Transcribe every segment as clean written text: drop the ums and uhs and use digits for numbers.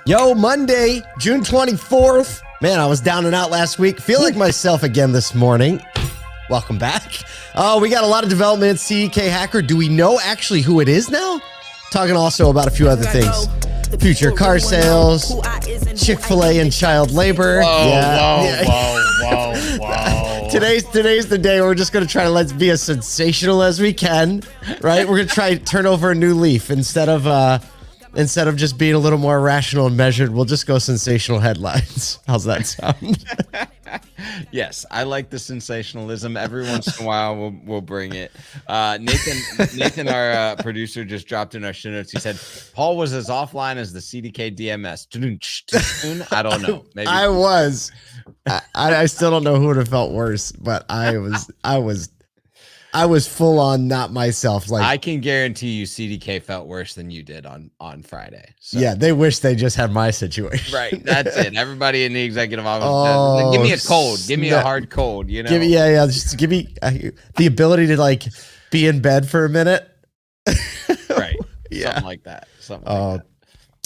Yo, Monday, June 24th. Man, I was down and out last week. Feel like myself again this morning. Welcome back. Oh, we got a lot of development at CDK Hacker. Do we know actually who it is now? Talking also about a few other things. Future car sales, Chick-Fil-A and child labor. Whoa. Today's the day we're just going to try to let's be as sensational as we can, right? We're going to try to turn over a new leaf instead of just being a little more rational and measured. We'll just go sensational headlines. How's that sound? Yes, I like the sensationalism. Every once in a while, we'll bring it. Nathan, our producer, just dropped in our show notes. He said Paul was as offline as the CDK DMS. I don't know. Maybe I was. I still don't know who would have felt worse, but I was full on not myself. Like, I can guarantee you CDK felt worse than you did on Friday. So. Yeah, they wish they just had my situation. Right. That's it. Everybody in the executive office. Give me a cold. Give me a hard cold, you know? Just give me the ability to like be in bed for a minute. Right. Yeah. Something like that.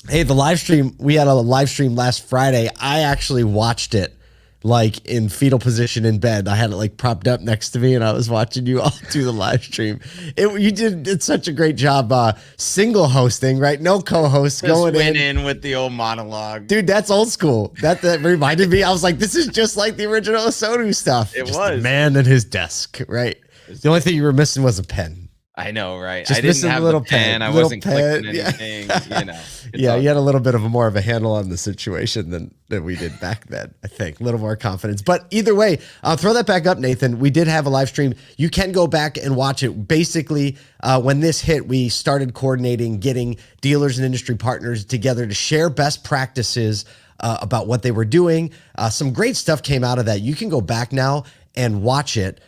Hey, the live stream, we had a live stream last Friday. I actually watched it like in fetal position in bed. I had it like propped up next to me and I was watching you all do the live stream. You did such a great job single hosting, right? No co-host going in with the old monologue. Dude, that's old school. That reminded me. I was like, this is just like the original ASOTU stuff. It just was. The man and his desk, right? The only thing you were missing was a pen. I know, right? Just I didn't have little the pen. I wasn't clicking anything, you know. Yeah, you had a little bit of more of a handle on the situation than we did back then, I think. A little more confidence. But either way, I'll throw that back up, Nathan. We did have a live stream. You can go back and watch it. Basically, when this hit, we started coordinating, getting dealers and industry partners together to share best practices about what they were doing. Some great stuff came out of that. You can go back now and watch it.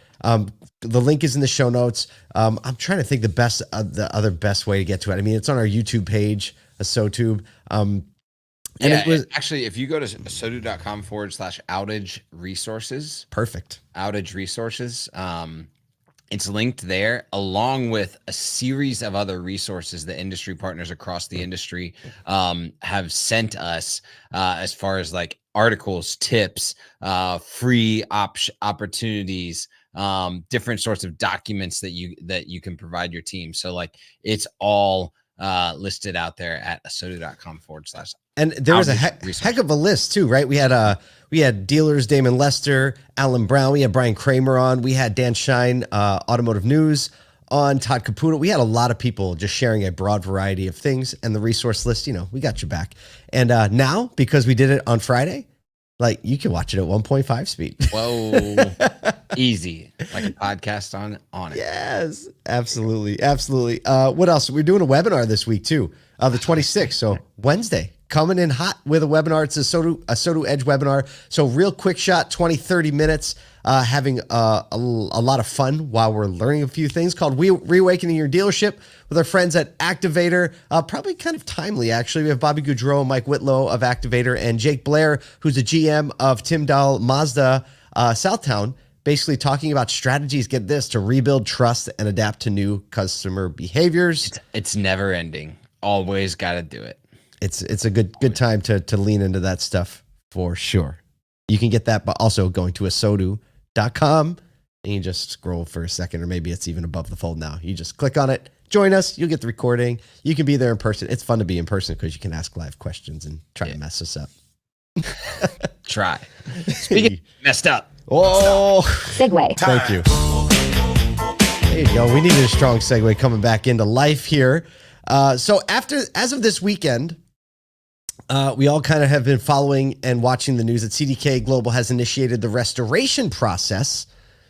The link is in the show notes. I'm trying to think the other best way to get to it. I mean, it's on our YouTube page, ASOTU. It was actually, if you go to ASOTU.com/outage resources. Perfect. Outage resources. It's linked there along with a series of other resources that industry partners across the industry have sent us as far as like articles, tips, free opportunities, different sorts of documents that you can provide your team. So like it's all listed out there at ASOTU.com/. And there was a heck of a list too, right? We had dealers, Damon Lester, Alan Brown. We had Brian Kramer on. We had Dan Shine, Automotive News on, Todd Caputo. We had a lot of people just sharing a broad variety of things, and the resource list, we got your back. And now, because we did it on Friday, like you can watch it at 1.5 speed. Whoa. Easy. Like a podcast on it. Yes, absolutely. Absolutely. What else? We're doing a webinar this week too, the 26th. So Wednesday, coming in hot with a webinar. It's a ASOTU Edge webinar. So real quick shot, 20, 30 minutes, having a lot of fun while we're learning a few things called Reawakening Your Dealership with our friends at Activator. Probably kind of timely, actually. We have Bobby Goudreau, Mike Whitlow of Activator, and Jake Blair, who's the GM of Tyndall Mazda Southtown, basically talking about strategies, get this, to rebuild trust and adapt to new customer behaviors. It's never ending. Always got to do it. It's a good time to lean into that stuff for sure. You can get that by also going to ASOTU.com and you just scroll for a second, or maybe it's even above the fold now. You just click on it, join us, you'll get the recording. You can be there in person. It's fun to be in person because you can ask live questions and try to mess us up. Try. Speaking messed up. Oh, segue. Thank you. There you go. We needed a strong segue coming back into life here. So as of this weekend, we all kind of have been following and watching the news that CDK Global has initiated the restoration process.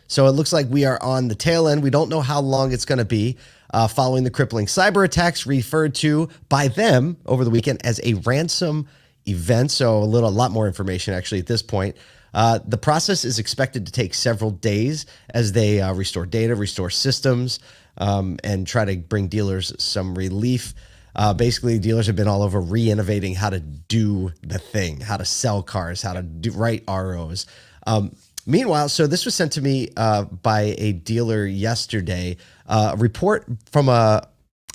So it looks like we are on the tail end. We don't know how long it's going to be following the crippling cyber attacks referred to by them over the weekend as a ransom event. So a lot more information actually at this point. The process is expected to take several days as they restore data, restore systems, and try to bring dealers some relief. Basically, dealers have been all over re-innovating how to do the thing, how to sell cars, how to write ROs. Meanwhile, so this was sent to me by a dealer yesterday, a report from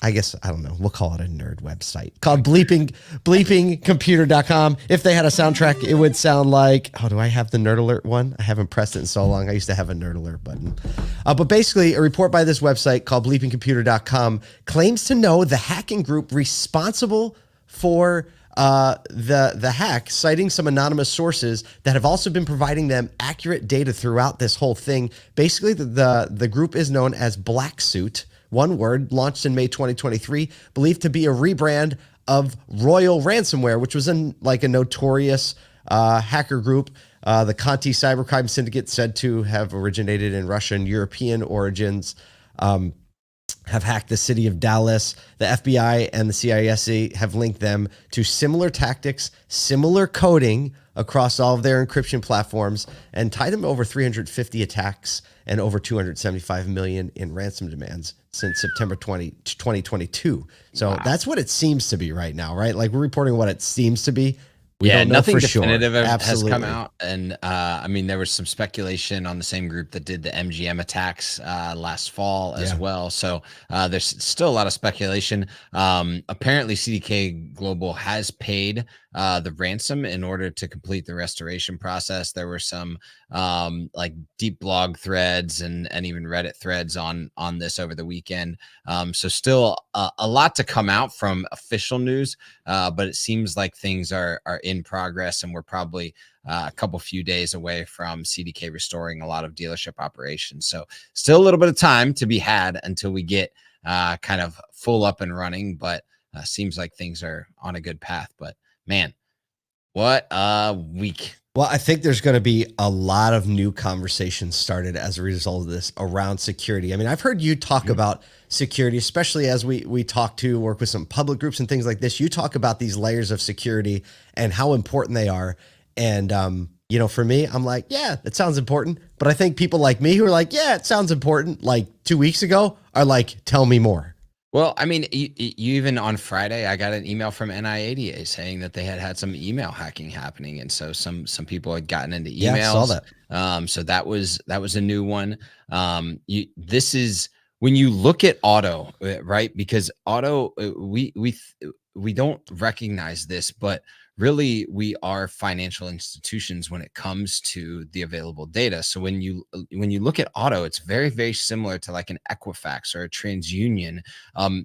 I guess, I don't know. We'll call it a nerd website called bleepingcomputer.com. If they had a soundtrack, it would sound like, oh, do I have the nerd alert one? I haven't pressed it in so long. I used to have a nerd alert button. But basically, a report by this website called bleepingcomputer.com claims to know the hacking group responsible for the hack, citing some anonymous sources that have also been providing them accurate data throughout this whole thing. Basically, the group is known as BlackSuit, one word, launched in May 2023, believed to be a rebrand of Royal Ransomware, which was a notorious hacker group. The Conti cybercrime syndicate, said to have originated in Russia and European origins, have hacked the city of Dallas. The FBI and the CISA have linked them to similar tactics, similar coding across all of their encryption platforms, and tied them to over 350 attacks and over 275 million in ransom demands since September 2022. So wow. That's what it seems to be right now, right? Like, we're reporting what it seems to be. We don't know nothing for definitive sure. has come out. And I mean, there was some speculation on the same group that did the MGM attacks last fall as well. So there's still a lot of speculation. Apparently, CDK Global has paid the ransom in order to complete the restoration process. There were some like deep blog threads and even Reddit threads on this over the weekend. So still a lot to come out from official news, but it seems like things are in progress, and we're probably a few days away from CDK restoring a lot of dealership operations. So still a little bit of time to be had until we get kind of full up and running, but seems like things are on a good path. But man, what a week. Well, I think there's going to be a lot of new conversations started as a result of this around security. I mean, I've heard you talk about security, especially as we work with some public groups and things like this. You talk about these layers of security and how important they are. And, for me, I'm like, yeah, it sounds important. But I think people like me who are like, yeah, it sounds important, like 2 weeks ago, are like, tell me more. Well, I mean, you even on Friday, I got an email from NIADA saying that they had some email hacking happening, and so some people had gotten into emails. Yeah, I saw that. So that was a new one. This is when you look at auto, right? Because auto, we don't recognize this, but really we are financial institutions when it comes to the available data. So when you look at auto, it's very, very similar to like an Equifax or a TransUnion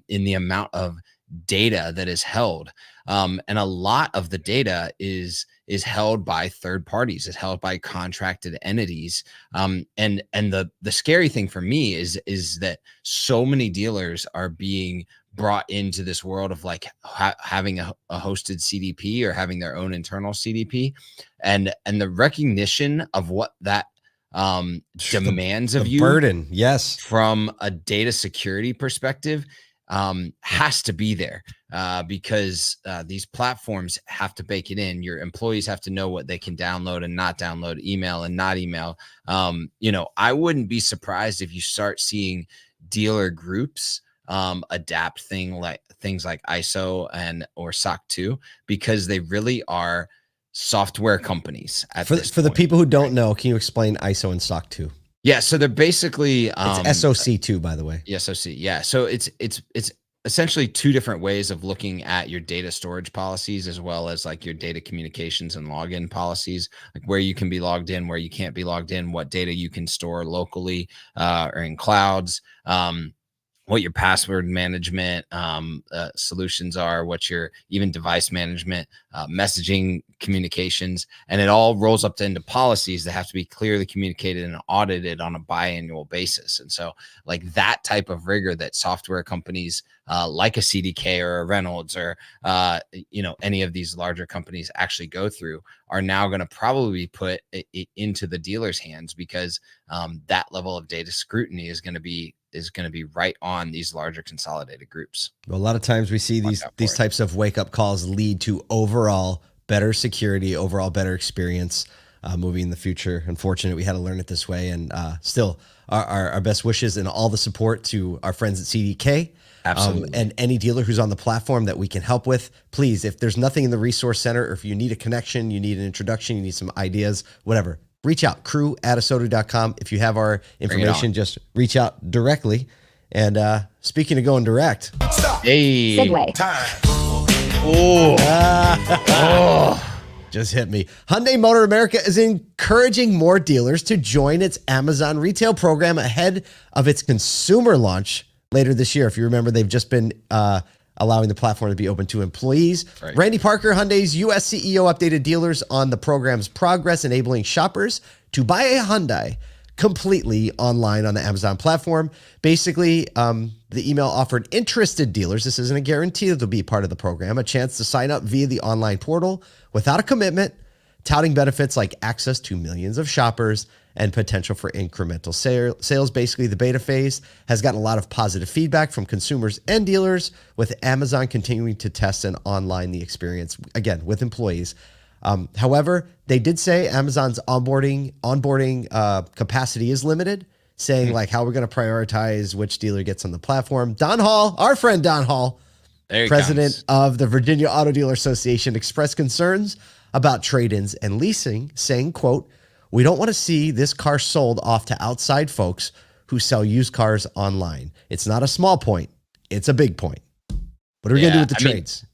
in the amount of data that is held. And a lot of the data is held by third parties, is held by contracted entities. And the scary thing for me is that so many dealers are being brought into this world of like having a hosted CDP or having their own internal CDP, and the recognition of what that demands of you, burden, yes, from a data security perspective, has to be there, because these platforms have to bake it in. Your employees have to know what they can download and not download, email and not email. I wouldn't be surprised if you start seeing dealer groups adapt things like ISO or SOC 2, because they really are software companies for the people who don't know. Can you explain ISO and SOC 2? Yeah, so they're basically it's SOC 2, by the way. SOC. Yeah, so it's essentially two different ways of looking at your data storage policies, as well as like your data communications and login policies, like where you can be logged in, where you can't be logged in, what data you can store locally or in clouds, what your password management solutions are, what your even device management, messaging communications, and it all rolls up into policies that have to be clearly communicated and audited on a biannual basis. And so like that type of rigor that software companies like a CDK or a Reynolds or, any of these larger companies actually go through are now going to probably put it into the dealer's hands, because that level of data scrutiny is going to be right on these larger consolidated groups. Well, a lot of times we see these types of wake up calls lead to overall better security, overall better experience moving in the future. Unfortunately, we had to learn it this way, and still our best wishes and all the support to our friends at CDK. Absolutely. And any dealer who's on the platform that we can help with, please, if there's nothing in the resource center, or if you need a connection, you need an introduction, you need some ideas, whatever, reach out, crew@ASOTU.com. If you have our information, just reach out directly. And speaking of going direct. Hey. Segue. Just hit me. Hyundai Motor America is encouraging more dealers to join its Amazon retail program ahead of its consumer launch later this year. If you remember, they've just been allowing the platform to be open to employees. Right. Randy Parker, Hyundai's U.S. CEO, updated dealers on the program's progress, enabling shoppers to buy a Hyundai completely online on the Amazon platform. Basically, the email offered interested dealers, this isn't a guarantee that they'll be part of the program, a chance to sign up via the online portal without a commitment, touting benefits like access to millions of shoppers and potential for incremental sales. Basically, the beta phase has gotten a lot of positive feedback from consumers and dealers, with Amazon continuing to test and online the experience, again, with employees. However, they did say Amazon's onboarding capacity is limited, saying like how we're going to prioritize which dealer gets on the platform. Don Hall, our friend Don Hall, president of the Virginia Auto Dealer Association, expressed concerns about trade-ins and leasing, saying, quote, "We don't want to see this car sold off to outside folks who sell used cars online. It's not a small point. It's a big point." What are we going to do with the trades?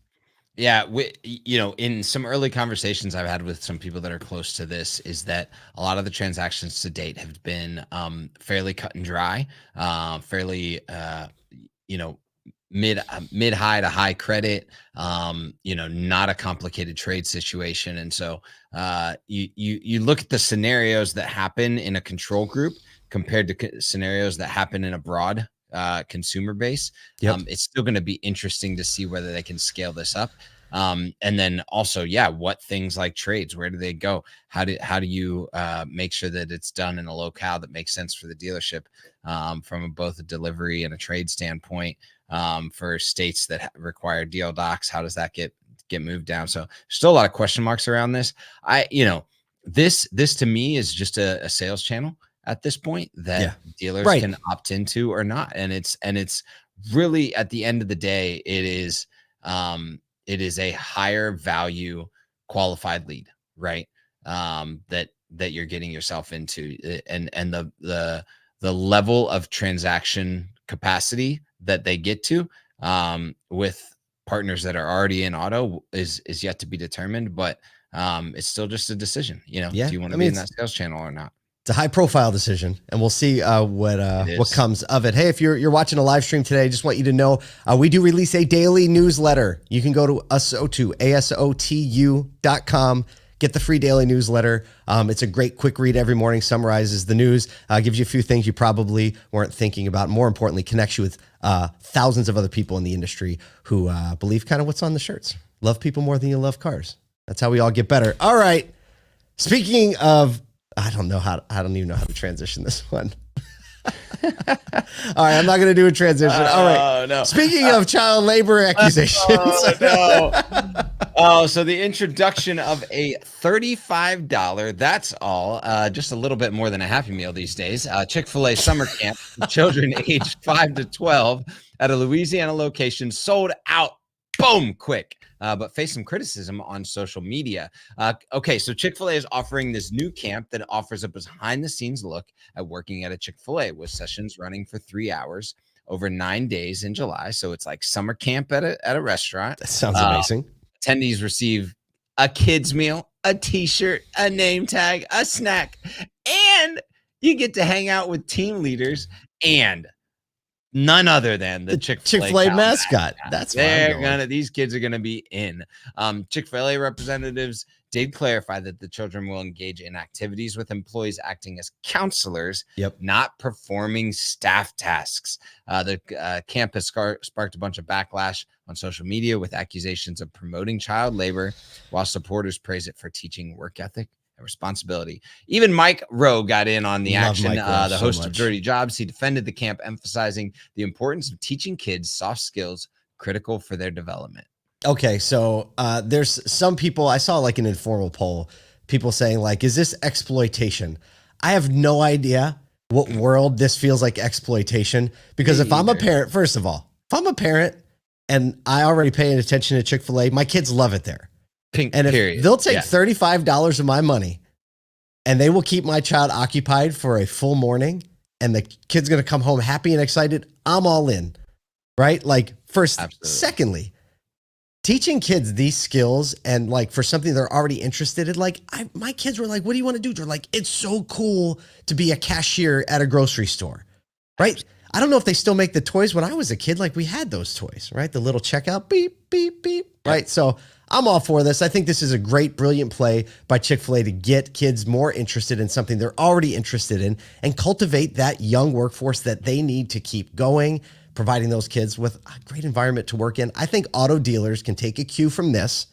In some early conversations I've had with some people that are close to this, is that a lot of the transactions to date have been fairly cut and dry, fairly mid-high to high credit, not a complicated trade situation. And so you look at the scenarios that happen in a control group compared to scenarios that happen in a broad consumer base. It's still going to be interesting to see whether they can scale this up. And then also, what things like trades, where do they go? How do you make sure that it's done in a locale that makes sense for the dealership, from both a delivery and a trade standpoint? For states that require deal docs, how does that get moved down? So still a lot of question marks around this. This to me is just a sales channel at this point that dealers can opt into or not. And it's really, at the end of the day, it is a higher value qualified lead, right? That you're getting yourself into, and the level of transaction capacity that they get to with partners that are already in auto is yet to be determined, but it's still just a decision. Do you want to be in that sales channel or not? It's a high profile decision, and we'll see what comes of it. Hey, if you're watching a live stream today, just want you to know we do release a daily newsletter. You can go to ASOTU, ASOTU.com. Get the free daily newsletter. It's a great quick read every morning, summarizes the news, gives you a few things you probably weren't thinking about. More importantly, connects you with thousands of other people in the industry who believe kind of what's on the shirts. Love people more than you love cars. That's how we all get better. All right. Speaking of, I don't even know how to transition this one. All right, I'm not going to do a transition. All right. No. Speaking of child labor accusations. So the introduction of a $35, that's all, just a little bit more than a Happy Meal these days. Chick-Fil-A summer camp for children aged 5 to 12 at a Louisiana location sold out, boom, quick. But face some criticism on social media. So Chick-fil-A is offering this new camp that offers a behind-the-scenes look at working at a Chick-fil-A, with sessions running for 3 hours over 9 days in July. So it's like summer camp at a restaurant. That sounds amazing. Attendees receive a kid's meal, a T-shirt, a name tag, a snack, and you get to hang out with team leaders and none other than the Chick-fil-A mascot. That's these kids are gonna be in. Chick-fil-A representatives did clarify that the children will engage in activities with employees acting as counselors, not performing staff tasks. The camp has sparked a bunch of backlash on social media with accusations of promoting child labor, while supporters praise it for teaching work ethic and responsibility. Even Mike Rowe got in on the action, the host of Dirty Jobs. He defended the camp, emphasizing the importance of teaching kids soft skills critical for their development. Okay, so there's some people, I saw like an informal poll, people saying like, is this exploitation? I have no idea what world this feels like exploitation, because if I'm a parent, first of all, if I'm a parent and I already pay attention to Chick-fil-A, my kids love it there. And if they'll take $35 of my money and they will keep my child occupied for a full morning, and the kid's going to come home happy and excited, I'm all in, right? Like first, Absolutely. secondly, teaching kids these skills and like for something they're already interested in, like my kids were like, what do you want to do? They're like, it's so cool to be a cashier at a grocery store, right? I don't know if they still make the toys. When I was a kid, like we had those toys, right? The little checkout, beep, beep, beep, right? So I'm all for this. I think this is a great, brilliant play by Chick-fil-A to get kids more interested in something they're already interested in and cultivate that young workforce that they need to keep going, providing those kids with a great environment to work in. I think auto dealers can take a cue from this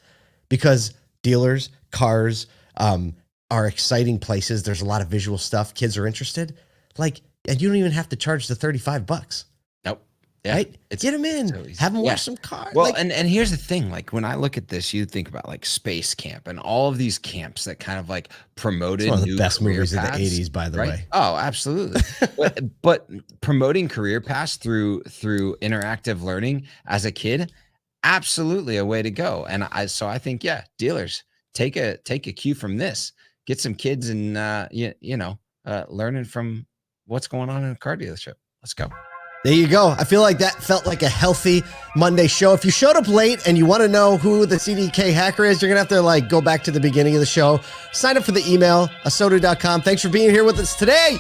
because dealers, cars are exciting places. There's a lot of visual stuff. Kids are interested. Like, and you don't even have to charge the $35. Nope. Yeah. Right? Get them in. So Have them watch some cars. Well, like, and here's the thing. Like when I look at this, you think about like Space Camp and all of these camps that kind of like promoted one of the new best career movies of the paths, 80s, by the right? way. Oh, absolutely. but promoting career paths through interactive learning as a kid, absolutely a way to go. And I think, yeah, dealers take a cue from this. Get some kids and learning from what's going on in a car dealership. Let's go. There you go. I feel like that felt like a healthy Monday show. If you showed up late and you want to know who the CDK hacker is, you're going to have to like go back to the beginning of the show. Sign up for the email, ASOTU.com. Thanks for being here with us today.